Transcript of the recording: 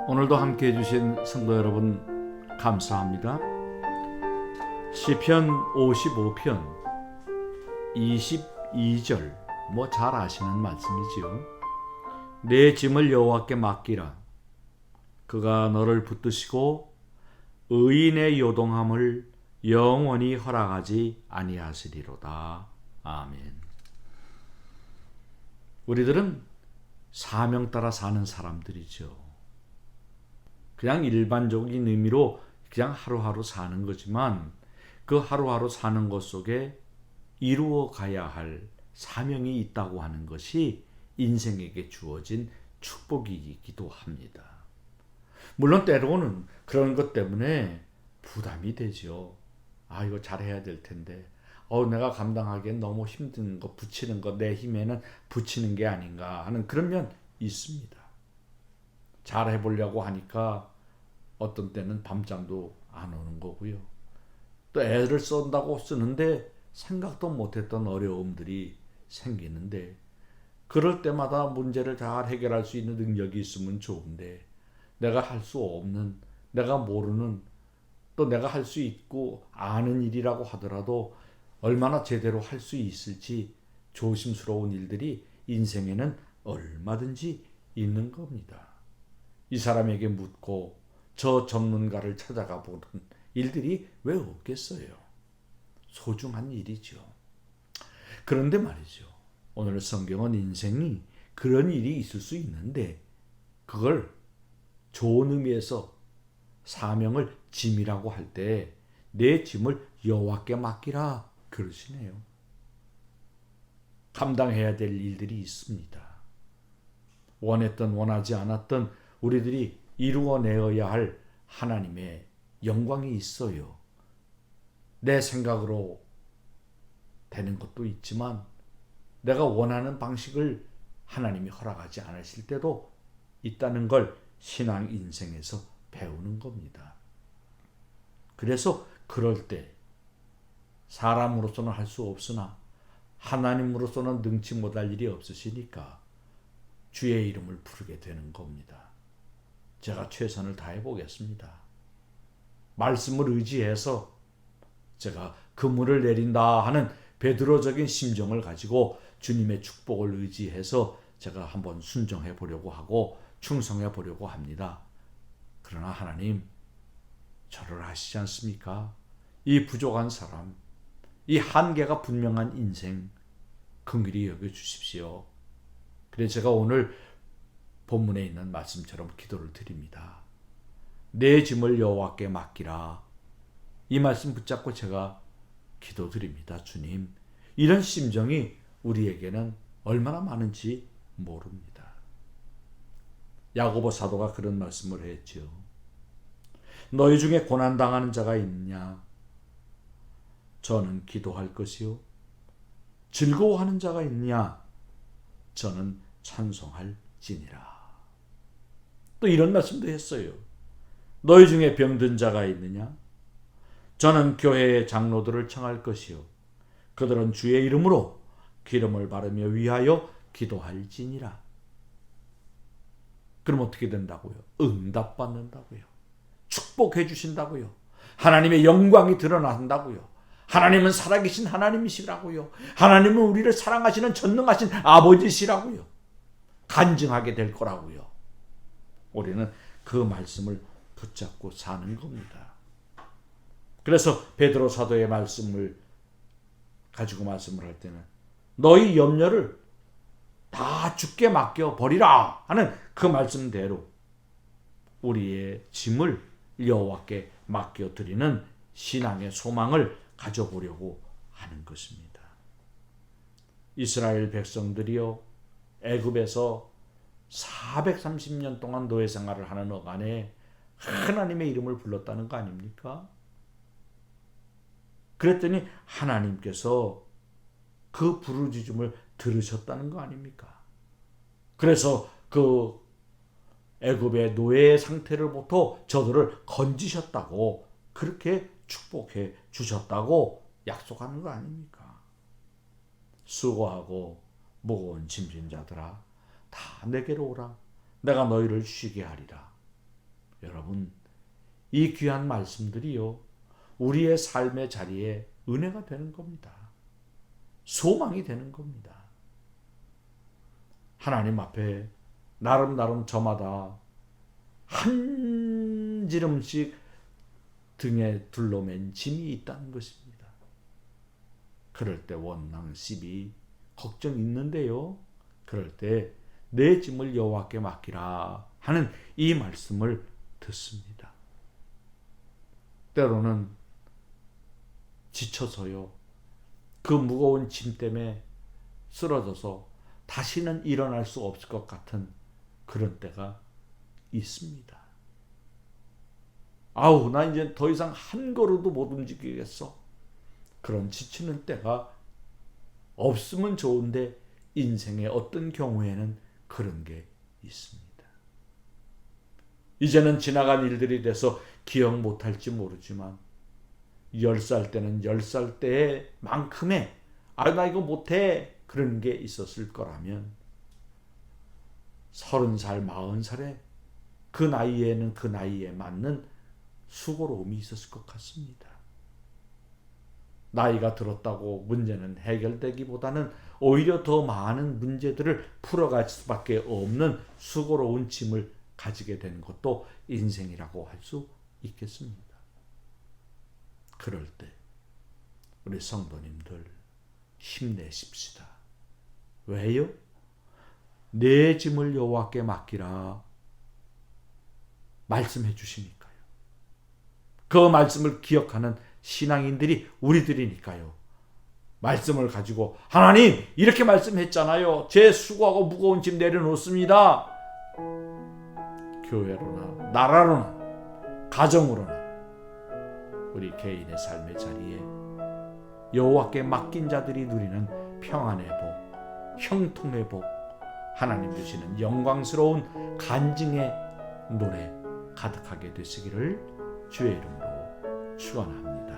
오늘도 함께 해주신 성도 여러분 감사합니다. 시편 55편 22절 잘 아시는 말씀이지요. 내 짐을 여호와께 맡기라. 그가 너를 붙드시고 의인의 요동함을 영원히 허락하지 아니하시리로다. 아멘. 우리들은 사명 따라 사는 사람들이죠. 그냥 일반적인 의미로 그냥 하루하루 사는 거지만 그 하루하루 사는 것 속에 이루어 가야 할 사명이 있다고 하는 것이 인생에게 주어진 축복이기도 합니다. 물론 때로는 그런 것 때문에 부담이 되죠. 이거 잘해야 될 텐데 내가 감당하기엔 너무 힘든 거, 붙이는 거, 내 힘에는 붙이는 게 아닌가 하는 그런 면 있습니다. 잘 해보려고 하니까 어떤 때는 밤잠도 안 오는 거고요. 또 애를 쏜다고 쓰는데 생각도 못했던 어려움들이 생기는데 그럴 때마다 문제를 잘 해결할 수 있는 능력이 있으면 좋은데 내가 할 수 없는, 내가 모르는, 또 내가 할 수 있고 아는 일이라고 하더라도 얼마나 제대로 할 수 있을지 조심스러운 일들이 인생에는 얼마든지 있는 겁니다. 이 사람에게 묻고 저 전문가를 찾아가 보는 일들이 왜 없겠어요? 소중한 일이죠. 그런데 말이죠. 오늘 성경은 인생이 그런 일이 있을 수 있는데 그걸 좋은 의미에서 사명을 짐이라고 할 때 내 짐을 여호와께 맡기라 그러시네요. 감당해야 될 일들이 있습니다. 원했던 원하지 않았던 우리들이 이루어내어야 할 하나님의 영광이 있어요. 내 생각으로 되는 것도 있지만 내가 원하는 방식을 하나님이 허락하지 않으실 때도 있다는 걸 신앙 인생에서 배우는 겁니다. 그래서 그럴 때 사람으로서는 할 수 없으나 하나님으로서는 능치 못할 일이 없으시니까 주의 이름을 부르게 되는 겁니다. 제가 최선을 다해 보겠습니다. 말씀을 의지해서 제가 그물을 내린다 하는 베드로적인 심정을 가지고 주님의 축복을 의지해서 제가 한번 순종해 보려고 하고 충성해 보려고 합니다. 그러나 하나님, 저를 아시지 않습니까? 이 부족한 사람, 이 한계가 분명한 인생 긍휼히 여겨 주십시오. 그래서 제가 오늘 본문에 있는 말씀처럼 기도를 드립니다. 내 짐을 여호와께 맡기라. 이 말씀 붙잡고 제가 기도드립니다. 주님, 이런 심정이 우리에게는 얼마나 많은지 모릅니다. 야고보 사도가 그런 말씀을 했죠. 너희 중에 고난당하는 자가 있느냐? 저는 기도할 것이요. 즐거워하는 자가 있느냐? 저는 찬송할지니라. 또 이런 말씀도 했어요. 너희 중에 병든 자가 있느냐? 저는 교회의 장로들을 청할 것이요. 그들은 주의 이름으로 기름을 바르며 위하여 기도할지니라. 그럼 어떻게 된다고요? 응답받는다고요. 축복해 주신다고요. 하나님의 영광이 드러난다고요. 하나님은 살아계신 하나님이시라고요. 하나님은 우리를 사랑하시는 전능하신 아버지시라고요. 간증하게 될 거라고요. 우리는 그 말씀을 붙잡고 사는 겁니다. 그래서 베드로 사도의 말씀을 가지고 말씀을 할 때는 너희 염려를 다 주께 맡겨 버리라 하는 그 말씀대로 우리의 짐을 여호와께 맡겨 드리는 신앙의 소망을 가져보려고 하는 것입니다. 이스라엘 백성들이요, 애굽에서 430년 동안 노예 생활을 하는 어간에 하나님의 이름을 불렀다는 거 아닙니까? 그랬더니 하나님께서 그 부르짖음을 들으셨다는 거 아닙니까? 그래서 그 애굽의 노예의 상태로부터 저들을 건지셨다고, 그렇게 축복해 주셨다고 약속하는 거 아닙니까? 수고하고 무거운 짐진 자들아 다 내게로 오라. 내가 너희를 쉬게 하리라. 여러분, 이 귀한 말씀들이요, 우리의 삶의 자리에 은혜가 되는 겁니다. 소망이 되는 겁니다. 하나님 앞에 나름 저마다 한 지름씩 등에 둘러맨 짐이 있다는 것입니다. 그럴 때 원망, 시비, 걱정 있는데요, 그럴 때 내 짐을 여호와께 맡기라 하는 이 말씀을 듣습니다. 때로는 지쳐서요, 그 무거운 짐 때문에 쓰러져서 다시는 일어날 수 없을 것 같은 그런 때가 있습니다. 아우, 나 이제 더 이상 한 걸음도 못 움직이겠어. 그런 지치는 때가 없으면 좋은데 인생의 어떤 경우에는 그런 게 있습니다. 이제는 지나간 일들이 돼서 기억 못할지 모르지만 10살 때는 10살 때의 만큼의 나 이거 못해 그런 게 있었을 거라면 30살, 40살에 그 나이에는 그 나이에 맞는 수고로움이 있었을 것 같습니다. 나이가 들었다고 문제는 해결되기보다는 오히려 더 많은 문제들을 풀어갈 수밖에 없는 수고로운 짐을 가지게 되는 것도 인생이라고 할 수 있겠습니다. 그럴 때 우리 성도님들 힘내십시다. 왜요? 내 짐을 여호와께 맡기라 말씀해 주시니까요. 그 말씀을 기억하는 신앙인들이 우리들이니까요. 말씀을 가지고 하나님 이렇게 말씀했잖아요. 제 수고하고 무거운 짐 내려놓습니다. 교회로나 나라로나 가정으로나 우리 개인의 삶의 자리에 여호와께 맡긴 자들이 누리는 평안의 복, 형통의 복, 하나님 주시는 영광스러운 간증의 노래 가득하게 되시기를 주의 이름으로 축원합니다.